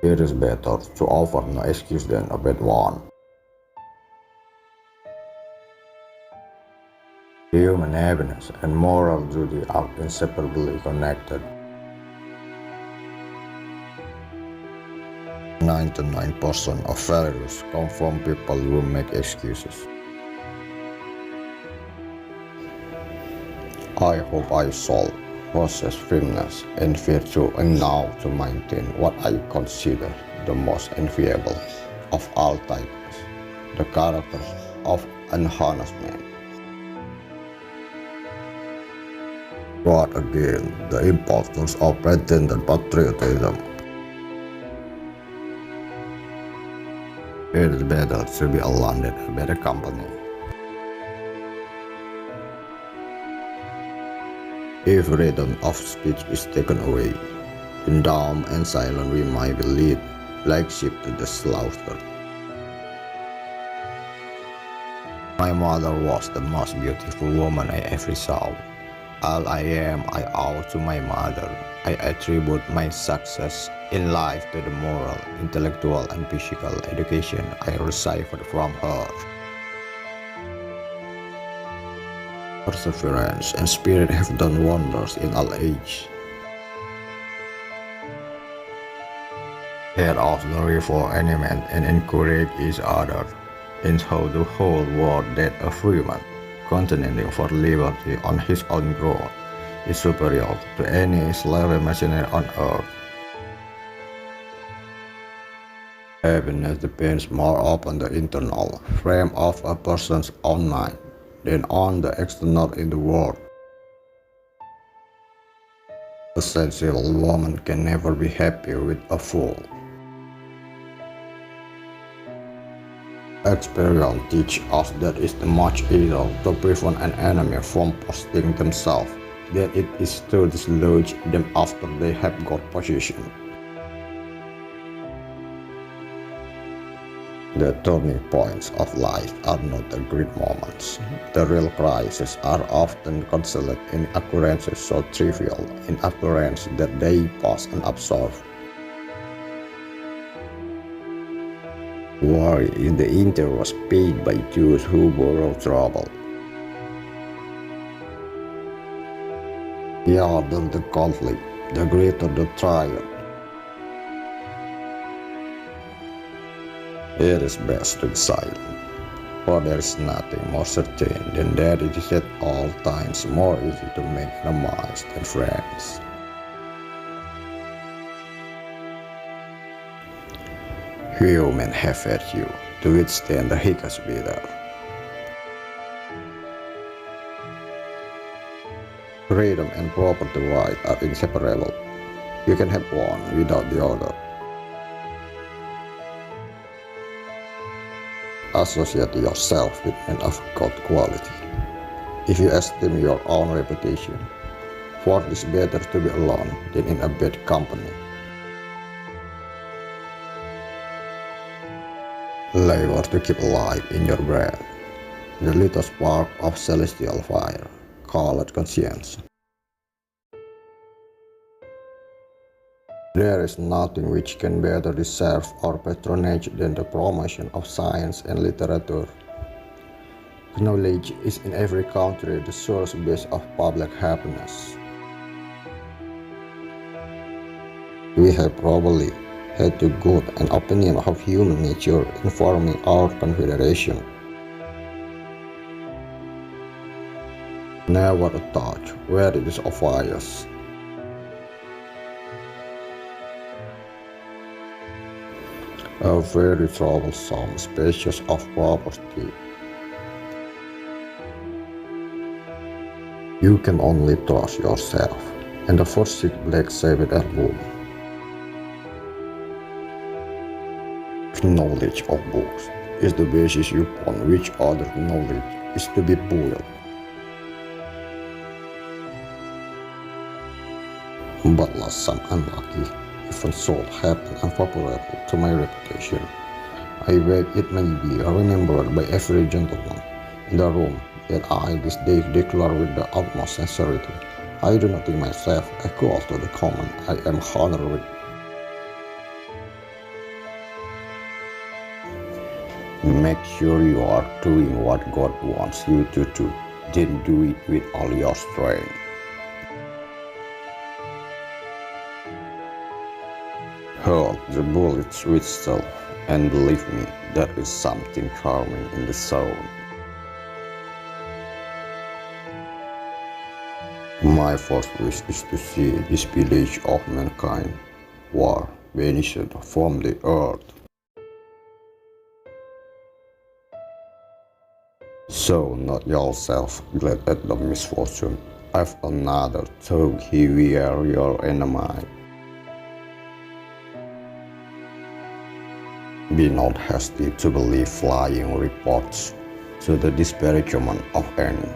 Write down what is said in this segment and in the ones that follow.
It is better to offer no excuse than a bad one. Human happiness and moral duty are inseparably connected. 99% of failures come from people who make excuses. I hope I solve, possess firmness and virtue enough to maintain what I consider the most enviable of all titles, the character of an honest man. But again, the importance of pretended patriotism. It is better to be alone than a better company. If freedom of speech is taken away, then dumb and silent we might be led like sheep to the slaughter. My mother was the most beautiful woman I ever saw. All I am I owe to my mother. I attribute my success in life to the moral, intellectual, and physical education I received from her. Perseverance and spirit have done wonders in all age. Head of the river animate and encourage each other, and show the whole world that a free man, contending for liberty on his own ground, is superior to any slave machinery on earth. Happiness depends more upon the internal frame of a person's own mind than on the external in the world. A sensible woman can never be happy with a fool. Experience teaches us that it is much easier to prevent an enemy from posting themselves than it is to dislodge them after they have got possession. The turning points of life are not the great moments. The real crises are often concealed in occurrences so trivial in appearance that they pass unobserved. Worry is the interest paid by those who borrow trouble. The harder the conflict, the greater the triumph. It is best to be silent, for there is nothing more certain than that it is at all times more easy to make enemies than friends. Humans have virtue to withstand the hideous weather. Freedom and property rights are inseparable. You can have one without the other. Associate yourself with men of good quality, if you esteem your own reputation, for it is better to be alone than in a bad company. Labor to keep alive in your breath the little spark of celestial fire, called conscience. There is nothing which can better deserve our patronage than the promotion of science and literature. Knowledge is in every country the source base of public happiness. We have probably had too good an opinion of human nature in forming our confederation. Never a touch where it is obvious. A very troublesome species of property. You can only trust yourself and the forsake black sabbath alone. Knowledge of books is the basis upon which other knowledge is to be built. But last some unlucky, even so happen unfavorable to my reputation, I beg it may be remembered by every gentleman in the room that I this day declare with the utmost sincerity, I do not think myself equal to the common I am honored with. Make sure you are doing what God wants you to do. Then do it with all your strength. Hold the bullets with stealth, and believe me, there is something charming in the sound. My first wish is to see this village of mankind, war, vanished from the earth. So not yourself glad at the misfortune. I've another told he we are your enemy. Be not hasty to believe flying reports to the disparagement of any.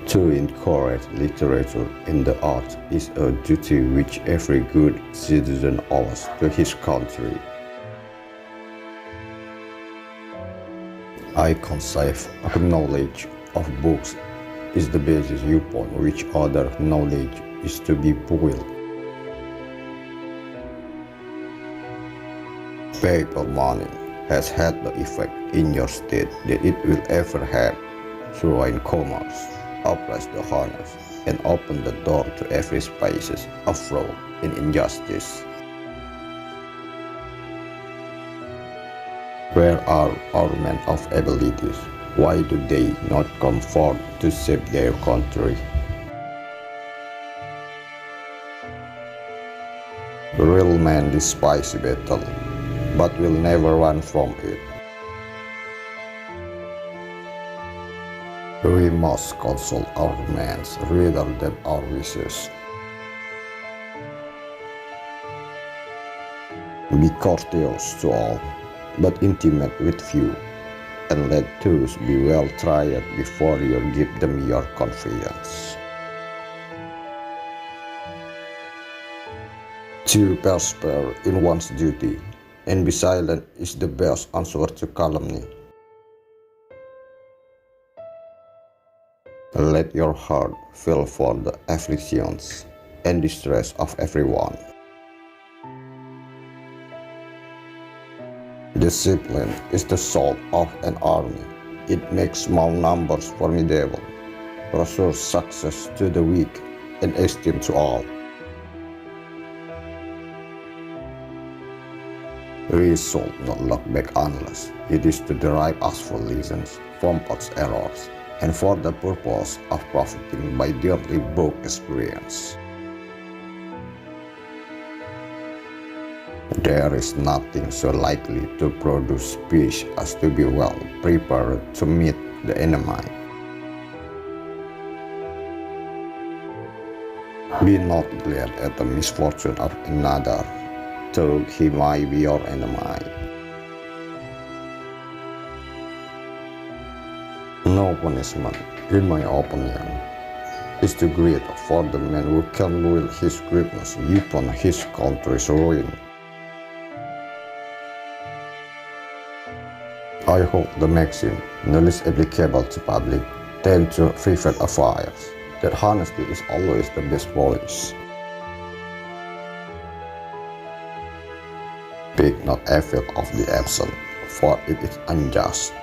To encourage literature in the arts is a duty which every good citizen owes to his country. I conceive knowledge of books is the basis upon which other knowledge is to be built. Paper money has had the effect in your state that it will ever have through commerce, oppress the honest, and open the door to every species of fraud and injustice. Where are our men of abilities? Why do they not come forth to save their country? Real men despise battle, but will never run from it. We must consult our minds rather than our wishes. Be courteous to all, but intimate with few, and let those be well tried before you give them your confidence. To persevere in one's duty and be silent is the best answer to calumny. Let your heart feel for the afflictions and distress of everyone. Discipline is the soul of an army. It makes small numbers formidable, assures success to the weak, and esteem to all. We should not look back unless it is to derive useful lessons from past errors and for the purpose of profiting by dearly bought experience. There is nothing so likely to produce peace as to be well prepared to meet the enemy. Be not glad at the misfortune of another, though he might be your enemy. No punishment, in my opinion, is too great for the man who can will his greatness upon his country's ruin. I hope the maxim, no less applicable to public, tend to prevent affairs, that honesty is always the best policy. Speak not evil of the absent, for it is unjust.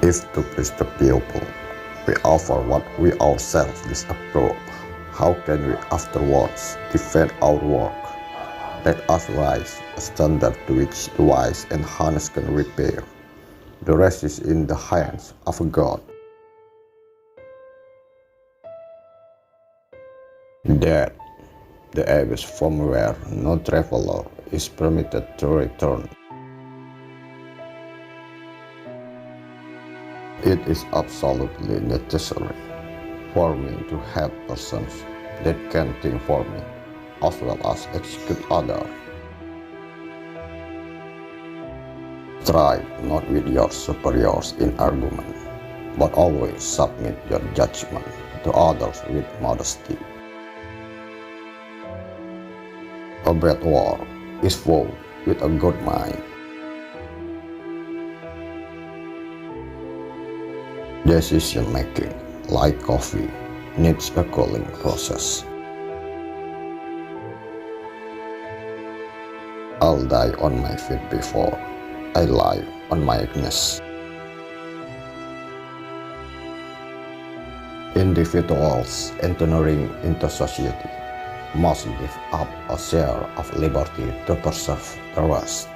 If to please the people, we offer what we ourselves disapprove, how can we afterwards defend our work? Let us rise a standard to which the wise and honest can repair. The rest is in the hands of God. That the abyss from where no traveler is permitted to return. It is absolutely necessary for me to have persons that can think for me, as well as execute others. Strive not with your superiors in argument, but always submit your judgment to others with modesty. A bad war is fought with a good mind. Decision making, like coffee, needs a cooling process. I'll die on my feet before I lie on my knees. Individuals entering into society must give up a share of liberty to preserve the rest.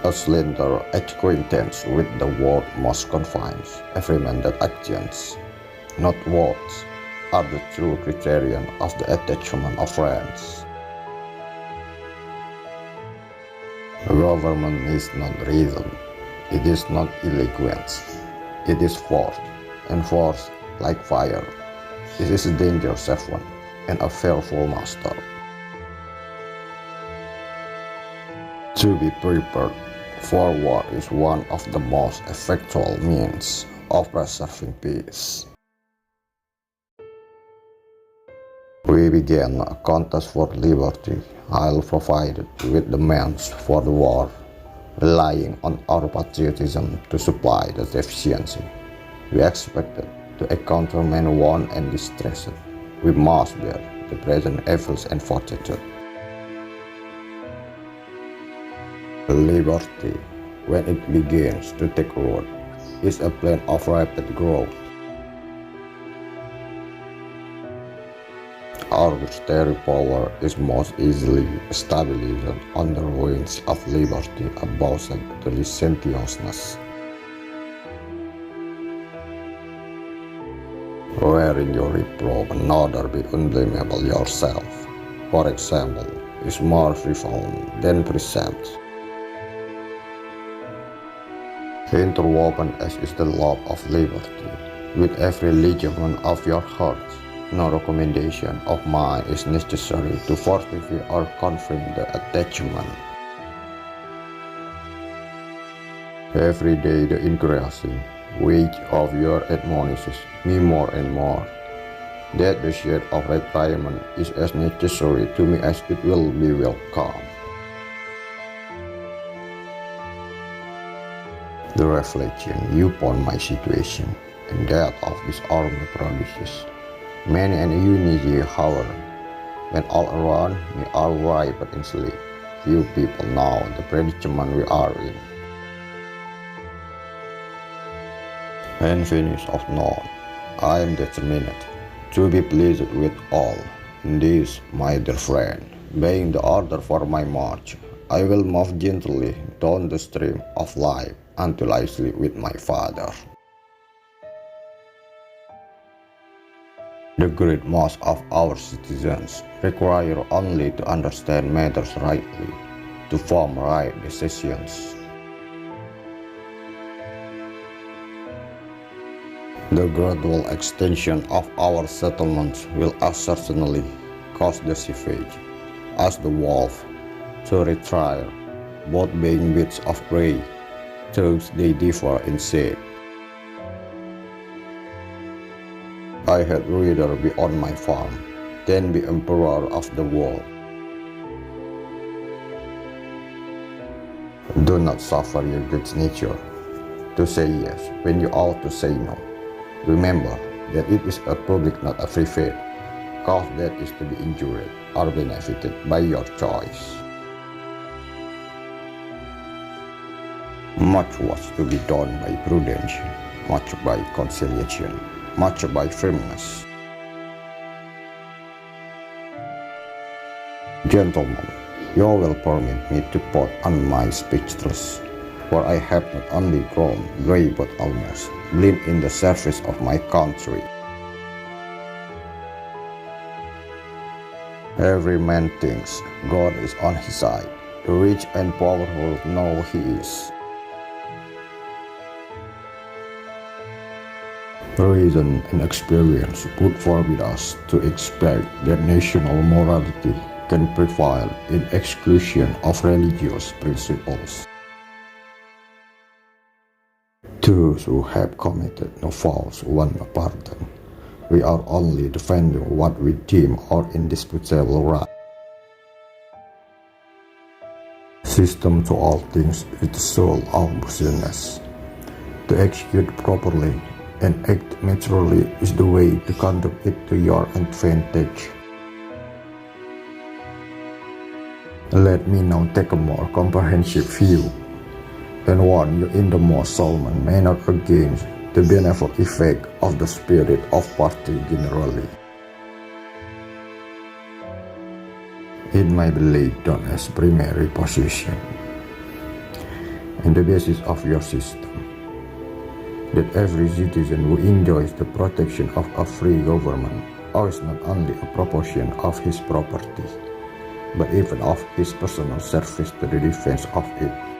A slender acquaintance with the world must confine every man that actions, not words, are the true criterion of the attachment of friends. Government is not reason, it is not eloquence, it is force, and force, like fire, it is a dangerous weapon and a fearful master. To be prepared for war is one of the most effectual means of preserving peace. We began a contest for liberty, while provided with the means for the war, relying on our patriotism to supply the deficiency. We expected to encounter many wounds and distresses. We must bear the present evils and fortitude. Liberty, when it begins to take root, is a plan of rapid growth. Our military power is most easily established on the ruins of liberty above the licentiousness. Wherein you reprove another, be unblameable yourself. For example, is more profound than precept. Interwoven as is the love of liberty, with every ligament of your heart, no recommendation of mine is necessary to fortify or confirm the attachment. Every day the increasing weight of your admonishes me more and more, that the shade of retirement is as necessary to me as it will be welcome. The reflection upon my situation and that of this army produces many an uneasy hour, when all around me are wrapped in sleep. Few people know the predicament we are in. And finish of none, I am determined to be pleased with all. In this, my dear friend, being the order for my march, I will move gently down the stream of life until I sleep with my Father. The great mass of our citizens require only to understand matters rightly, to form right decisions. The gradual extension of our settlements will as certainly cause the savage as the wolf to retire, both being beasts of prey, though they differ in shape. I had rather be on my farm than be emperor of the world. Do not suffer your good nature to say yes when you ought to say no. Remember that it is a public, not a free faith, cause that is to be injured or benefited by your choice. Much was to be done by prudence, much by conciliation, much by firmness. Gentlemen, you will permit me to put on my speechless, for I have not only grown grey but almost blind in the service of my country. Every man thinks God is on his side. The rich and powerful know he is. Reason and experience would forbid us to expect that national morality can prevail in exclusion of religious principles. Those who have committed no faults want a pardon. We are only defending what we deem our indisputable right. System to all things is the soul of business. To execute properly and act maturely is the way to conduct it to your advantage. Let me now take a more comprehensive view and warn you in the most solemn manner against the beneficial effect of the spirit of party generally. It may be laid down as primary position and the basis of your system that every citizen who enjoys the protection of a free government owes not only a proportion of his property, but even of his personal service to the defense of it.